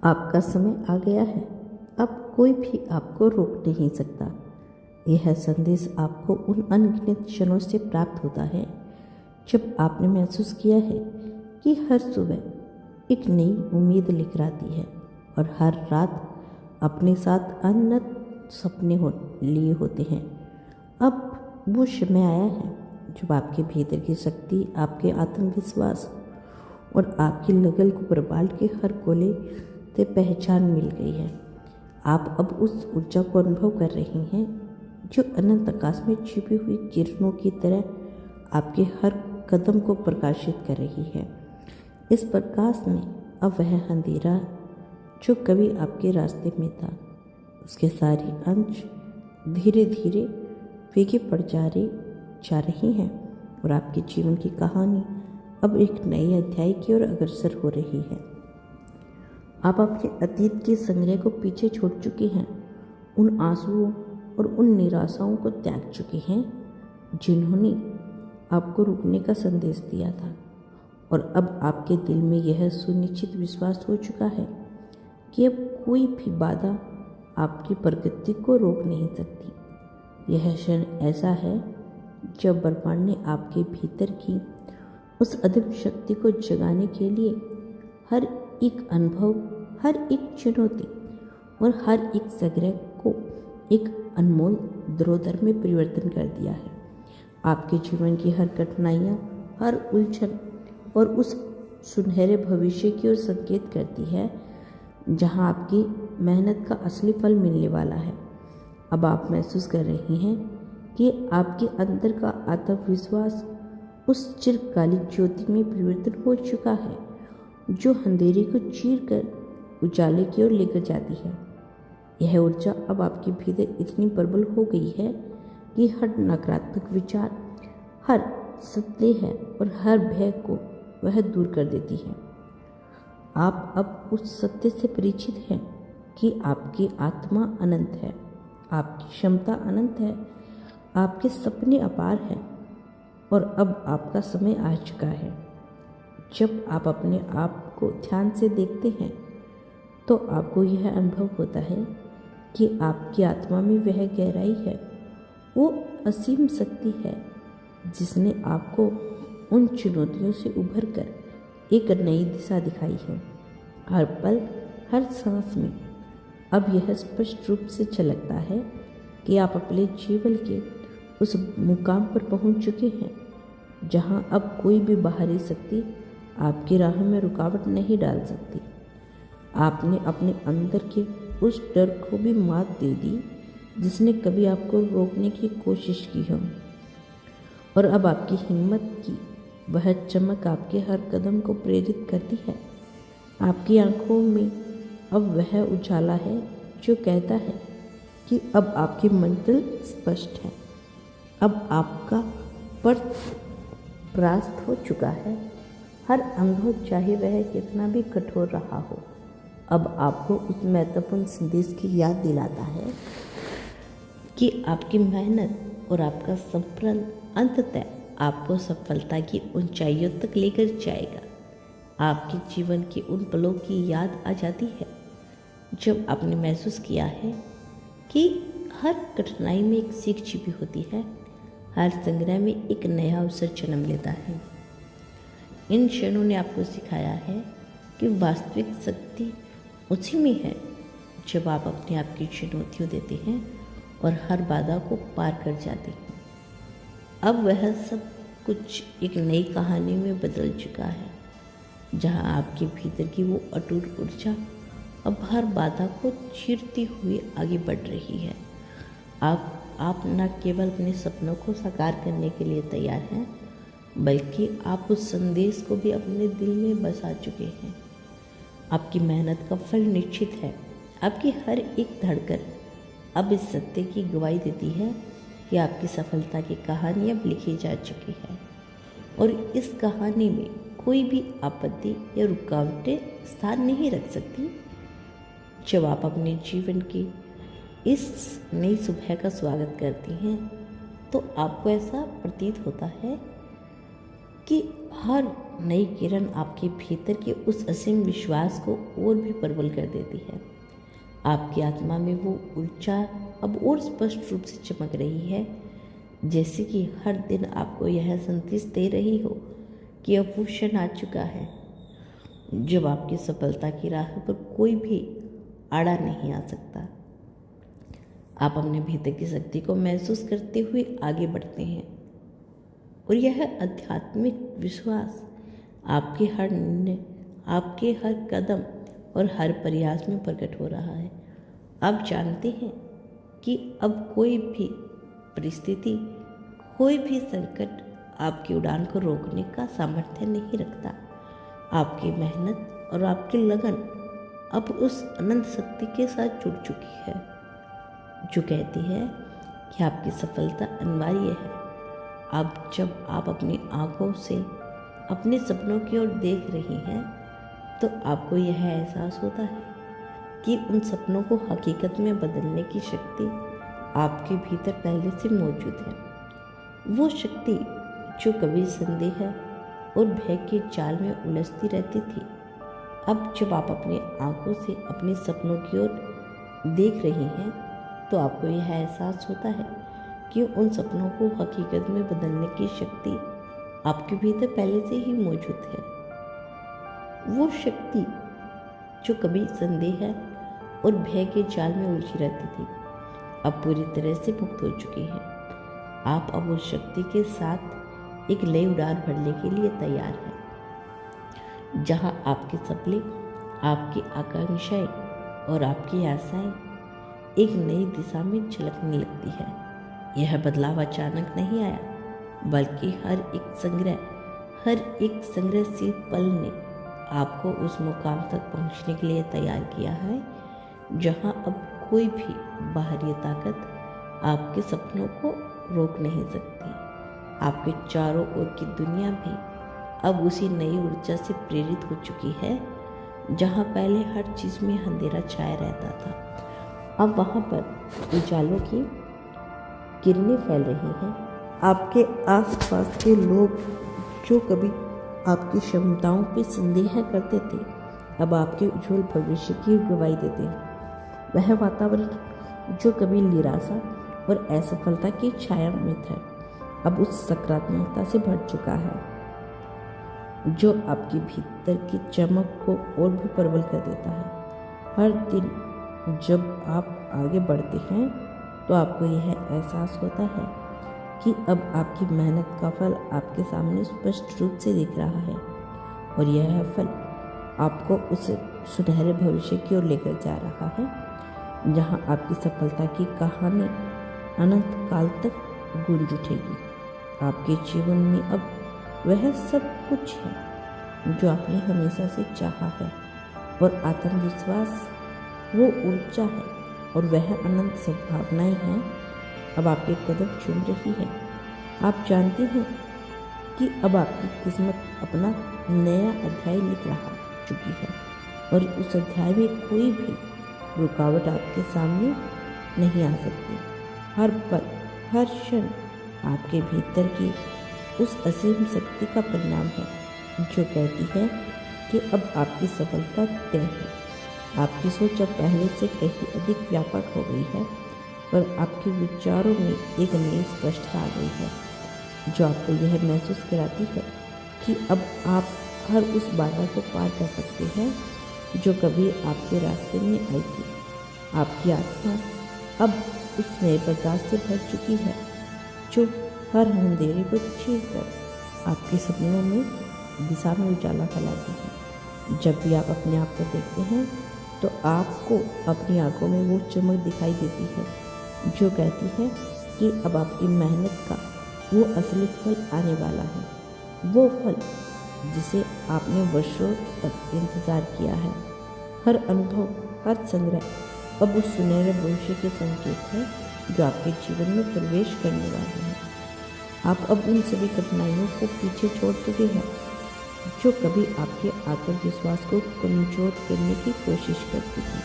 आपका समय आ गया है। अब कोई भी आपको रोक नहीं सकता। यह संदेश आपको उन अनगिनत क्षणों से प्राप्त होता है जब आपने महसूस किया है कि हर सुबह एक नई उम्मीद लेकर आती है और हर रात अपने साथ अनंत सपने लिए होते हैं। अब वो समय आया है जब आपके भीतर की शक्ति, आपके आत्मविश्वास और आपकी लगन को ब्रह्मांड के हर कोने से पहचान मिल गई है। आप अब उस ऊर्जा को अनुभव कर रही हैं जो अनंत आकाश में छिपी हुई किरणों की तरह आपके हर कदम को प्रकाशित कर रही है। इस प्रकाश में अब वह अंधेरा जो कभी आपके रास्ते में था, उसके सारे अंश धीरे धीरे फीके पड़ जा रही हैं और आपके जीवन की कहानी अब एक नए अध्याय की ओर अग्रसर हो रही है। आप अपने अतीत के संग्रह को पीछे छोड़ चुके हैं, उन आंसुओं और उन निराशाओं को त्याग चुके हैं जिन्होंने आपको रुकने का संदेश दिया था। और अब आपके दिल में यह सुनिश्चित विश्वास हो चुका है कि अब कोई भी बाधा आपकी प्रगति को रोक नहीं सकती। यह क्षण ऐसा है जब ब्रह्मांड ने आपके भीतर की उस अदम्य शक्ति को जगाने के लिए हर एक अनुभव, हर एक चुनौती और हर एक संग्रह को एक अनमोल धरोहर में परिवर्तन कर दिया है। आपके जीवन की हर कठिनाइयाँ, हर उलझन और उस सुनहरे भविष्य की ओर संकेत करती है जहाँ आपकी मेहनत का असली फल मिलने वाला है। अब आप महसूस कर रही हैं कि आपके अंदर का आत्मविश्वास उस चिरकालिक ज्योति में परिवर्तन हो चुका है जो अंधेरे को चीर कर उजाले की ओर लेकर जाती है। यह ऊर्जा अब आपके भीतर इतनी प्रबल हो गई है कि हर नकारात्मक विचार, हर संदेह और हर भय को वह दूर कर देती है। आप अब उस सत्य से परिचित हैं कि आपकी आत्मा अनंत है, आपकी क्षमता अनंत है, आपके सपने अपार हैं और अब आपका समय आ चुका है। जब आप अपने आप को ध्यान से देखते हैं तो आपको यह अनुभव होता है कि आपकी आत्मा में वह गहराई है, वो असीम शक्ति है जिसने आपको उन चुनौतियों से उभर कर एक नई दिशा दिखाई है। हर पल, हर सांस में अब यह स्पष्ट रूप से झलकता है कि आप अपने जीवन के उस मुकाम पर पहुंच चुके हैं जहां अब कोई भी बाहरी शक्ति आपकी राह में रुकावट नहीं डाल सकती। आपने अपने अंदर के उस डर को भी मात दे दी जिसने कभी आपको रोकने की कोशिश की हो, और अब आपकी हिम्मत की वह चमक आपके हर कदम को प्रेरित करती है। आपकी आंखों में अब वह उजाला है जो कहता है कि अब आपकी मंजिल स्पष्ट है, अब आपका पथ परास्त हो चुका है। हर अनुभव, चाहे वह कितना भी कठोर रहा हो, अब आपको उस महत्वपूर्ण संदेश की याद दिलाता है कि आपकी मेहनत और आपका संप्रण अंततः आपको सफलता की ऊंचाइयों तक लेकर जाएगा। आपके जीवन के उन पलों की याद आ जाती है जब आपने महसूस किया है कि हर कठिनाई में एक सीख छिपी होती है, हर संग्रह में एक नया अवसर जन्म लेता है। इन क्षणों ने आपको सिखाया है कि वास्तविक शक्ति उसी में है जब आप अपने आप की चुनौतियाँ देते हैं और हर बाधा को पार कर जाते हैं। अब वह सब कुछ एक नई कहानी में बदल चुका है जहां आपके भीतर की वो अटूट ऊर्जा अब हर बाधा को चीरती हुई आगे बढ़ रही है। आप न केवल अपने सपनों को साकार करने के लिए तैयार हैं, बल्कि आप उस संदेश को भी अपने दिल में बसा चुके हैं। आपकी मेहनत का फल निश्चित है। आपकी हर एक धड़कन अब इस सत्य की गवाही देती है कि आपकी सफलता की कहानी अब लिखी जा चुकी है और इस कहानी में कोई भी आपत्ति या रुकावटें स्थान नहीं रख सकती। जब आप अपने जीवन की इस नई सुबह का स्वागत करती हैं तो आपको ऐसा प्रतीत होता है कि हर नई किरण आपके भीतर के उस असीम विश्वास को और भी प्रबल कर देती है। आपकी आत्मा में वो ऊर्जा अब और स्पष्ट रूप से चमक रही है, जैसे कि हर दिन आपको यह संदेश दे रही हो कि अब वो क्षण आ चुका है जब आपकी सफलता की राह पर कोई भी आड़ा नहीं आ सकता। आप अपने भीतर की शक्ति को महसूस करते हुए आगे बढ़ते हैं और यह आध्यात्मिक विश्वास आपके हर निर्णय, आपके हर कदम और हर प्रयास में प्रकट हो रहा है। आप जानते हैं कि अब कोई भी परिस्थिति, कोई भी संकट आपकी उड़ान को रोकने का सामर्थ्य नहीं रखता। आपकी मेहनत और आपकी लगन अब उस अनंत शक्ति के साथ जुड़ चुकी है जो कहती है कि आपकी सफलता अनिवार्य है। अब जब आप अपनी आंखों से अपने सपनों की ओर देख रही हैं तो आपको यह एहसास होता है कि उन सपनों को हकीकत में बदलने की शक्ति आपके भीतर पहले से मौजूद है। वो शक्ति जो कभी संदेह और भय के जाल में उलझती रहती थी, अब जब आप अपनी आंखों से अपने सपनों की ओर देख रही हैं तो आपको यह एहसास होता है कि उन सपनों को हकीकत में बदलने की शक्ति आपके भीतर पहले से ही मौजूद है। वो शक्ति जो कभी संदेह और भय के जाल में उलझी रहती थी, अब पूरी तरह से मुक्त हो चुकी है। आप अब उस शक्ति के साथ एक नई उड़ान भरने के लिए तैयार हैं, जहां आपके सपने, आपकी आकांक्षाएं और आपकी आशाएं एक नई दिशा में झलकने लगती है। यह बदलाव अचानक नहीं आया, बल्कि हर एक संग्रहशील पल ने आपको उस मुकाम तक पहुंचने के लिए तैयार किया है जहां अब कोई भी बाहरी ताकत आपके सपनों को रोक नहीं सकती। आपके चारों ओर की दुनिया भी अब उसी नई ऊर्जा से प्रेरित हो चुकी है जहां पहले हर चीज़ में अंधेरा छाया रहता था। अब वहां पर उजालों की किरणें फैल रही हैं। आपके आसपास के लोग जो कभी आपकी क्षमताओं पर संदेह करते थे, अब आपके उज्जवल भविष्य की गवाही देते हैं। वह वातावरण जो कभी निराशा और असफलता की छाया में था, अब उस सकारात्मकता से भर चुका है जो आपके भीतर की चमक को और भी प्रबल कर देता है। हर दिन जब आप आगे बढ़ते हैं तो आपको यह एहसास होता है कि अब आपकी मेहनत का फल आपके सामने स्पष्ट रूप से दिख रहा है और यह फल आपको उस सुनहरे भविष्य की ओर लेकर जा रहा है जहां आपकी सफलता की कहानी अनंत काल तक गूंज उठेगी। आपके जीवन में अब वह सब कुछ है जो आपने हमेशा से चाहा है और आत्मविश्वास वो ऊर्जा है और वह अनंत संभावनाएं हैं अब आपके कदम चूम रही है। आप जानते हैं कि अब आपकी किस्मत अपना नया अध्याय लिख रहा चुकी है और उस अध्याय में कोई भी रुकावट आपके सामने नहीं आ सकती। हर पल, हर क्षण आपके भीतर की उस असीम शक्ति का परिणाम है जो कहती है कि अब आपकी सफलता तय है। आपकी सोच अब पहले से कहीं अधिक व्यापक हो गई है और आपके विचारों में एक नई स्पष्टता आ गई है जो आपको यह महसूस कराती है कि अब आप हर उस बाधा को पार कर सकते हैं जो कभी आपके रास्ते में आई थी। आपकी आत्मा अब उस नए प्रकाश से भर चुकी है जो हर अंधेरे को चीर कर आपके सपनों में दिशा में उजाला फैलाती है। जब भी आप अपने आप को देखते हैं तो आपको अपनी आंखों में वो चमक दिखाई देती है जो कहती है कि अब आपकी मेहनत का वो असली फल आने वाला है, वो फल जिसे आपने वर्षों तक इंतज़ार किया है। हर अनुभव, हर संग्रह अब उस सुनहरे भविष्य के संकेत है जो आपके जीवन में प्रवेश करने वाले हैं। आप अब उन सभी कठिनाइयों को पीछे छोड़ चुके हैं जो कभी आपके आत्मविश्वास को कमजोर करने की कोशिश करती थी।